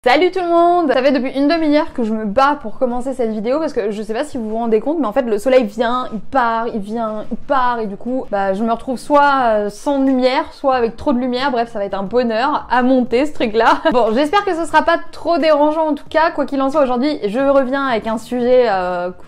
Salut tout le monde! Ça fait depuis une demi-heure que je me bats pour commencer cette vidéo parce que je sais pas si vous vous rendez compte mais en fait le soleil vient, il part, il vient, il part et du coup je me retrouve soit sans lumière, soit avec trop de lumière. Bref, ça va être un bonheur à monter ce truc là. Bon, j'espère que ce sera pas trop dérangeant en tout cas. Quoi qu'il en soit, aujourd'hui je reviens avec un sujet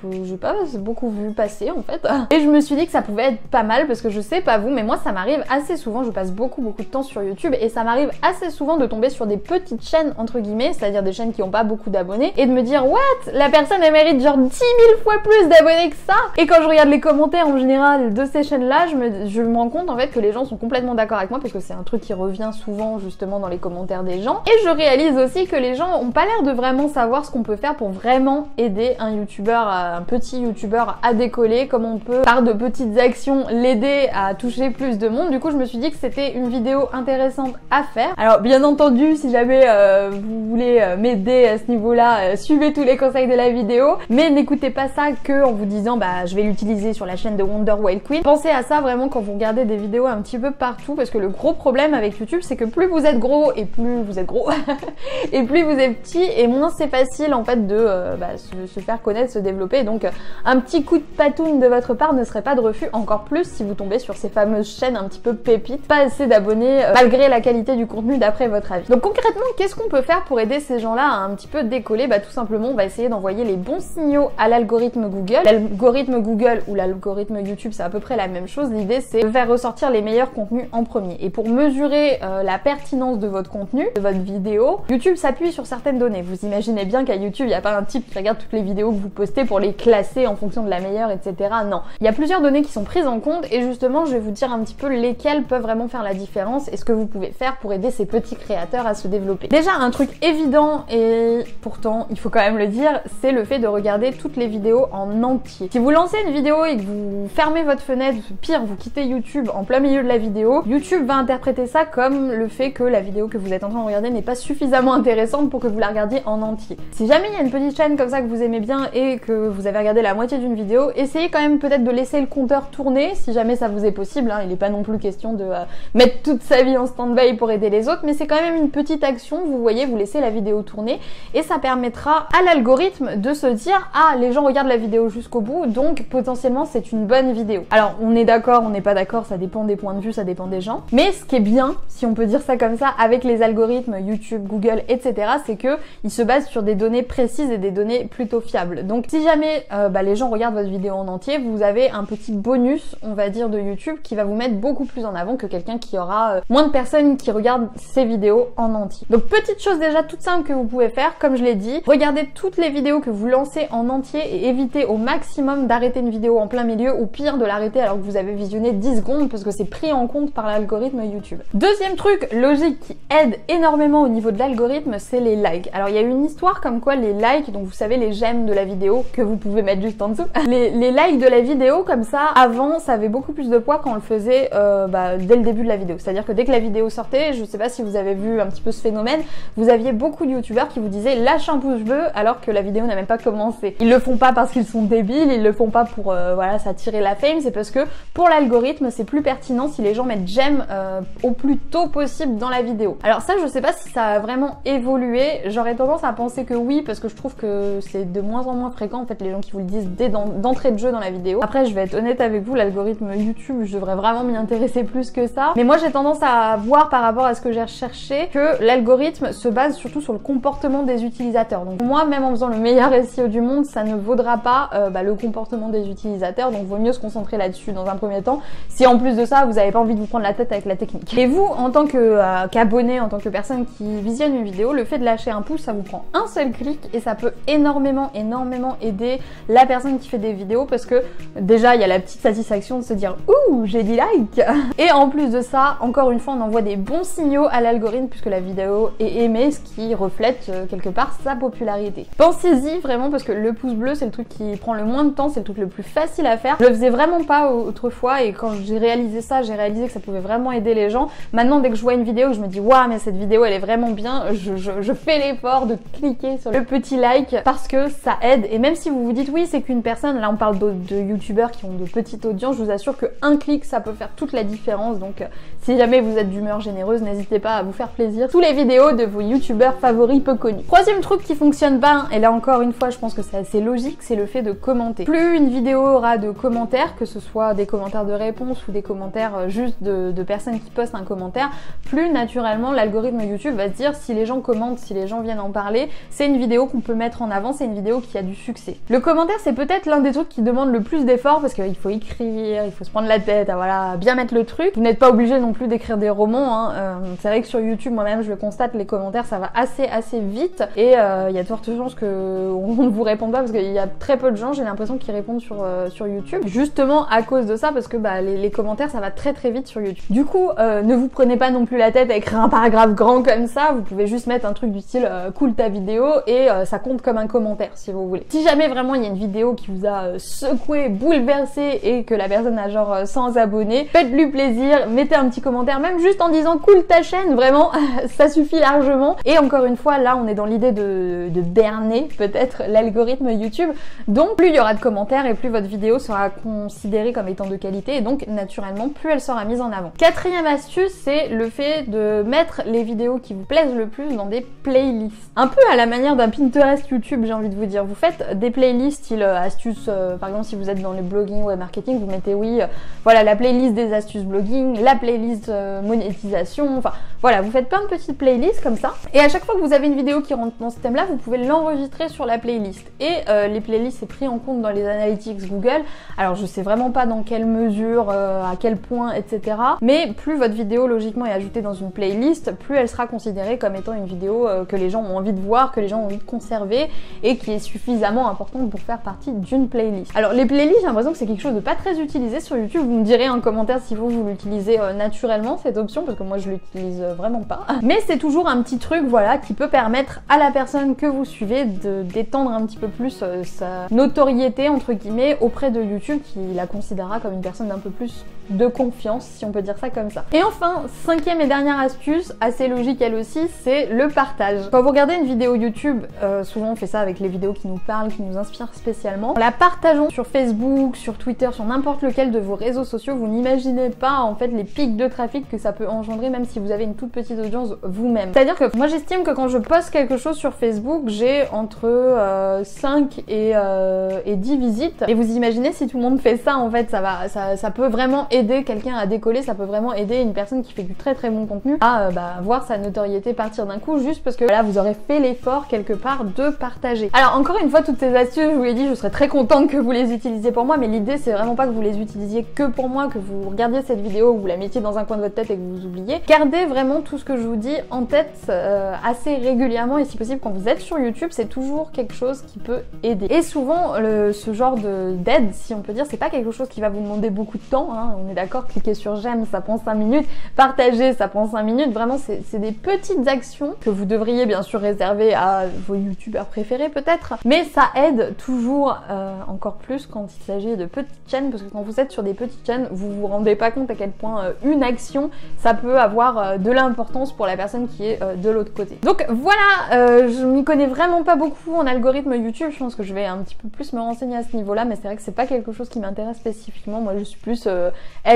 que j'ai pas beaucoup vu passer en fait. Et je me suis dit que ça pouvait être pas mal parce que je sais pas vous mais moi ça m'arrive assez souvent, je passe beaucoup de temps sur YouTube et ça m'arrive assez souvent de tomber sur des petites chaînes entre guillemets, c'est-à-dire des chaînes qui ont pas beaucoup d'abonnés, et de me dire what, la personne elle mérite genre 10 000 fois plus d'abonnés que ça. Et quand je regarde les commentaires en général de ces chaînes là, je me rends compte en fait que les gens sont complètement d'accord avec moi parce que c'est un truc qui revient souvent justement dans les commentaires des gens. Et je réalise aussi que les gens ont pas l'air de vraiment savoir ce qu'on peut faire pour vraiment aider un youtubeur, un petit youtubeur à décoller, comme on peut par de petites actions l'aider à toucher plus de monde. Du coup je me suis dit que c'était une vidéo intéressante à faire. Alors bien entendu, si jamais vous voulez m'aider à ce niveau-là, suivez tous les conseils de la vidéo, mais n'écoutez pas ça que en vous disant je vais l'utiliser sur la chaîne de Wonder Wild Queen. Pensez à ça vraiment quand vous regardez des vidéos un petit peu partout, parce que le gros problème avec YouTube c'est que plus vous êtes gros et plus vous êtes gros et plus vous êtes petit et moins c'est facile en fait de se faire connaître, se développer. Donc un petit coup de patoune de votre part ne serait pas de refus, encore plus si vous tombez sur ces fameuses chaînes un petit peu pépites, pas assez d'abonnés malgré la qualité du contenu d'après votre avis. Donc concrètement, qu'est-ce qu'on peut faire pour aider ces gens-là à un petit peu décoller? Tout simplement, on va essayer d'envoyer les bons signaux à l'algorithme Google. L'algorithme Google ou l'algorithme YouTube, c'est à peu près la même chose. L'idée, c'est de faire ressortir les meilleurs contenus en premier. Et pour mesurer la pertinence de votre contenu, de votre vidéo, YouTube s'appuie sur certaines données. Vous imaginez bien qu'à YouTube, il n'y a pas un type qui regarde toutes les vidéos que vous postez pour les classer en fonction de la meilleure, etc. Non. Il y a plusieurs données qui sont prises en compte et justement, je vais vous dire un petit peu lesquelles peuvent vraiment faire la différence et ce que vous pouvez faire pour aider ces petits créateurs à se développer. Déjà, un truc évident et pourtant il faut quand même le dire, c'est le fait de regarder toutes les vidéos en entier. Si vous lancez une vidéo et que vous fermez votre fenêtre, pire vous quittez YouTube en plein milieu de la vidéo, YouTube va interpréter ça comme le fait que la vidéo que vous êtes en train de regarder n'est pas suffisamment intéressante pour que vous la regardiez en entier. Si jamais il y a une petite chaîne comme ça que vous aimez bien et que vous avez regardé la moitié d'une vidéo, essayez quand même peut-être de laisser le compteur tourner si jamais ça vous est possible, il n'est pas non plus question de mettre toute sa vie en stand-by pour aider les autres, mais c'est quand même une petite action, vous voyez, vous laissez la vidéo tourner et ça permettra à l'algorithme de se dire les gens regardent la vidéo jusqu'au bout, donc potentiellement c'est une bonne vidéo. Alors on est d'accord, on n'est pas d'accord, ça dépend des points de vue, ça dépend des gens, mais ce qui est bien, si on peut dire ça comme ça, avec les algorithmes YouTube, Google, etc., c'est que ils se basent sur des données précises et des données plutôt fiables. Donc si jamais les gens regardent votre vidéo en entier, vous avez un petit bonus, on va dire, de YouTube qui va vous mettre beaucoup plus en avant que quelqu'un qui aura moins de personnes qui regardent ses vidéos en entier. Donc petite chose déjà toute simple que vous pouvez faire, comme je l'ai dit, regardez toutes les vidéos que vous lancez en entier et évitez au maximum d'arrêter une vidéo en plein milieu ou pire de l'arrêter alors que vous avez visionné 10 secondes parce que c'est pris en compte par l'algorithme YouTube. Deuxième truc logique qui aide énormément au niveau de l'algorithme, c'est les likes. Alors il y a une histoire comme quoi les likes, donc vous savez les j'aime de la vidéo que vous pouvez mettre juste en dessous, les likes de la vidéo comme ça, avant ça avait beaucoup plus de poids quand on le faisait dès le début de la vidéo. C'est-à-dire que dès que la vidéo sortait, je sais pas si vous avez vu un petit peu ce phénomène, vous aviez beaucoup de youtubeurs qui vous disaient lâche un pouce bleu alors que la vidéo n'a même pas commencé. Ils le font pas parce qu'ils sont débiles, ils le font pas pour s'attirer la fame, c'est parce que pour l'algorithme c'est plus pertinent si les gens mettent j'aime au plus tôt possible dans la vidéo. Alors ça je sais pas si ça a vraiment évolué, j'aurais tendance à penser que oui parce que je trouve que c'est de moins en moins fréquent en fait les gens qui vous le disent dès d'entrée de jeu dans la vidéo. Après je vais être honnête avec vous, l'algorithme YouTube je devrais vraiment m'y intéresser plus que ça, mais moi j'ai tendance à voir par rapport à ce que j'ai recherché que l'algorithme se base surtout sur le comportement des utilisateurs. Donc moi même en faisant le meilleur SEO du monde, ça ne vaudra pas le comportement des utilisateurs, donc vaut mieux se concentrer là-dessus dans un premier temps si en plus de ça vous n'avez pas envie de vous prendre la tête avec la technique. Et vous en tant qu'abonné, en tant que personne qui visionne une vidéo, le fait de lâcher un pouce ça vous prend un seul clic et ça peut énormément aider la personne qui fait des vidéos parce que déjà il y a la petite satisfaction de se dire ouh j'ai dit like et en plus de ça, encore une fois on envoie des bons signaux à l'algorithme puisque la vidéo est aimée, ce qui reflète quelque part sa popularité. Pensez-y vraiment parce que le pouce bleu c'est le truc qui prend le moins de temps, c'est le truc le plus facile à faire. Je le faisais vraiment pas autrefois et quand j'ai réalisé ça, j'ai réalisé que ça pouvait vraiment aider les gens. Maintenant dès que je vois une vidéo, je me dis waouh mais cette vidéo elle est vraiment bien, je fais l'effort de cliquer sur le petit like parce que ça aide. Et même si vous vous dites oui c'est qu'une personne, là on parle de youtubeurs qui ont de petites audiences, je vous assure qu'un clic ça peut faire toute la différence. Donc si jamais vous êtes d'humeur généreuse, n'hésitez pas à vous faire plaisir. Tous les vidéos de vos youtubeurs youtubeurs favoris peu connus. Troisième truc qui fonctionne pas, et là encore une fois je pense que c'est assez logique, c'est le fait de commenter. Plus une vidéo aura de commentaires, que ce soit des commentaires de réponse ou des commentaires juste de personnes qui postent un commentaire, plus naturellement l'algorithme YouTube va se dire si les gens commentent, si les gens viennent en parler, c'est une vidéo qu'on peut mettre en avant, c'est une vidéo qui a du succès. Le commentaire c'est peut-être l'un des trucs qui demande le plus d'efforts parce qu'il faut écrire, il faut se prendre la tête à voilà, bien mettre le truc. Vous n'êtes pas obligé non plus d'écrire des romans, hein. C'est vrai que sur YouTube moi-même je le constate, les commentaires ça va assez vite et il y a de fortes chances qu'on ne vous réponde pas parce qu'il y a très peu de gens, j'ai l'impression, qui répondent sur YouTube, justement à cause de ça, parce que bah, les commentaires ça va très vite sur YouTube. Du coup ne vous prenez pas non plus la tête à écrire un paragraphe grand comme ça, vous pouvez juste mettre un truc du style cool ta vidéo et ça compte comme un commentaire si vous voulez. Si jamais vraiment il y a une vidéo qui vous a secoué, bouleversé et que la personne a genre 100 abonnés, faites-lui plaisir, mettez un petit commentaire, même juste en disant cool ta chaîne, vraiment ça suffit largement. Et encore une fois là on est dans l'idée de berner peut-être l'algorithme YouTube, donc plus il y aura de commentaires et plus votre vidéo sera considérée comme étant de qualité et donc naturellement plus elle sera mise en avant. Quatrième astuce, c'est le fait de mettre les vidéos qui vous plaisent le plus dans des playlists. Un peu à la manière d'un Pinterest YouTube, j'ai envie de vous dire. Vous faites des playlists style astuces, par exemple si vous êtes dans le blogging, web marketing, vous mettez voilà la playlist des astuces blogging, la playlist monétisation, enfin voilà, vous faites plein de petites playlists comme ça. Et à chaque fois que vous avez une vidéo qui rentre dans ce thème-là, vous pouvez l'enregistrer sur la playlist. Et les playlists c'est pris en compte dans les analytics Google. Alors je sais vraiment pas dans quelle mesure, à quel point, etc. Mais plus votre vidéo logiquement est ajoutée dans une playlist, plus elle sera considérée comme étant une vidéo que les gens ont envie de voir, que les gens ont envie de conserver et qui est suffisamment importante pour faire partie d'une playlist. Alors les playlists, j'ai l'impression que c'est quelque chose de pas très utilisé sur YouTube. Vous me direz en commentaire si vous l'utilisez naturellement cette option, parce que moi je l'utilise vraiment pas. Mais c'est toujours un petit truc voilà qui peut permettre à la personne que vous suivez d'étendre un petit peu plus sa notoriété entre guillemets auprès de YouTube, qui la considérera comme une personne d'un peu plus de confiance, si on peut dire ça comme ça. Et enfin, cinquième et dernière astuce, assez logique elle aussi, c'est le partage. Quand vous regardez une vidéo YouTube, souvent on fait ça avec les vidéos qui nous parlent, qui nous inspirent spécialement, en la partageant sur Facebook, sur Twitter, sur n'importe lequel de vos réseaux sociaux, vous n'imaginez pas en fait les pics de trafic que ça peut engendrer même si vous avez une toute petite audience vous-même. C'est-à-dire que moi j'estime que quand je poste quelque chose sur Facebook, j'ai entre 5 et 10 visites. Et vous imaginez si tout le monde fait ça, en fait, ça peut vraiment aider quelqu'un à décoller, ça peut vraiment aider une personne qui fait du très bon contenu à voir sa notoriété partir d'un coup, juste parce que là vous aurez fait l'effort quelque part de partager. Alors encore une fois, toutes ces astuces, je vous l'ai dit, je serais très contente que vous les utilisiez pour moi, mais l'idée c'est vraiment pas que vous les utilisiez que pour moi, que vous regardiez cette vidéo, vous la mettiez dans un coin de votre tête et que vous oubliez. Gardez vraiment tout ce que je vous dis en tête assez régulièrement, et si possible quand vous êtes sur YouTube, c'est toujours quelque chose qui peut aider. Et souvent ce genre d'aide, si on peut dire, c'est pas quelque chose qui va vous demander beaucoup de temps, hein. On est d'accord, cliquer sur j'aime ça prend 5 minutes, partager ça prend 5 minutes, vraiment c'est des petites actions que vous devriez bien sûr réserver à vos youtubeurs préférés peut-être, mais ça aide toujours encore plus quand il s'agit de petites chaînes, parce que quand vous êtes sur des petites chaînes, vous vous rendez pas compte à quel point une action ça peut avoir de l'importance pour la personne qui est de l'autre côté. Donc voilà, je m'y connais vraiment pas beaucoup en algorithme YouTube, je pense que je vais un petit peu plus me renseigner à ce niveau-là, mais c'est vrai que c'est pas quelque chose qui m'intéresse spécifiquement, moi je suis plus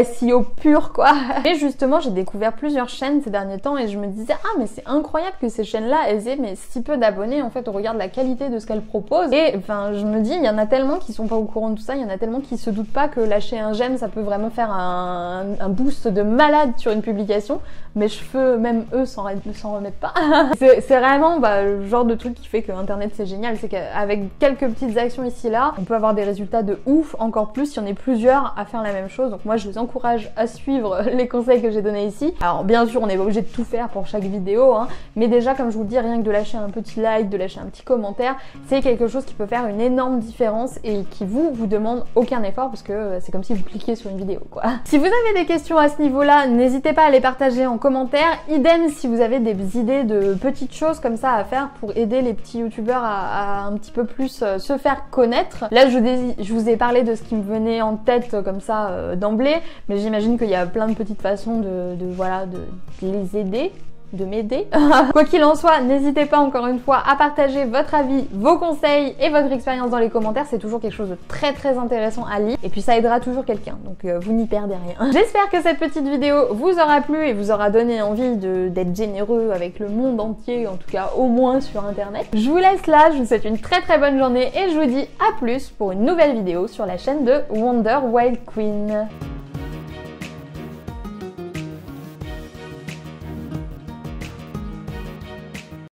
SEO pur quoi. Et justement j'ai découvert plusieurs chaînes ces derniers temps et je me disais ah mais c'est incroyable que ces chaînes-là elles aient mais si peu d'abonnés en fait au regard de la qualité de ce qu'elles proposent. Et enfin je me dis il y en a tellement qui sont pas au courant de tout ça, il y en a tellement qui se doutent pas que lâcher un j'aime ça peut vraiment faire un boost de malade sur une publication. Mes cheveux même eux s'en remettent pas. C'est vraiment le genre de truc qui fait que internet c'est génial, c'est qu'avec quelques petites actions ici là on peut avoir des résultats de ouf, encore plus si on est plusieurs à faire la même chose. Donc moi je vous encourage à suivre les conseils que j'ai donnés ici. Alors bien sûr on n'est pas obligé de tout faire pour chaque vidéo hein, mais déjà comme je vous le dis, rien que de lâcher un petit like, de lâcher un petit commentaire, c'est quelque chose qui peut faire une énorme différence et qui vous demande aucun effort, parce que c'est comme si vous cliquiez sur une vidéo quoi. Si vous avez des questions à ce niveau là, n'hésitez pas à les partager en commentaire. Idem si vous avez des idées de petites choses comme ça à faire pour aider les petits youtubeurs à un petit peu plus se faire connaître. Là je vous ai parlé de ce qui me venait en tête comme ça d'emblée, mais j'imagine qu'il y a plein de petites façons de les aider de m'aider. Quoi qu'il en soit, n'hésitez pas encore une fois à partager votre avis, vos conseils et votre expérience dans les commentaires, c'est toujours quelque chose de très intéressant à lire et puis ça aidera toujours quelqu'un, donc vous n'y perdez rien. J'espère que cette petite vidéo vous aura plu et vous aura donné envie d'être généreux avec le monde entier, en tout cas au moins sur internet. Je vous laisse là, je vous souhaite une très bonne journée et je vous dis à plus pour une nouvelle vidéo sur la chaîne de Wonder Wild Queen.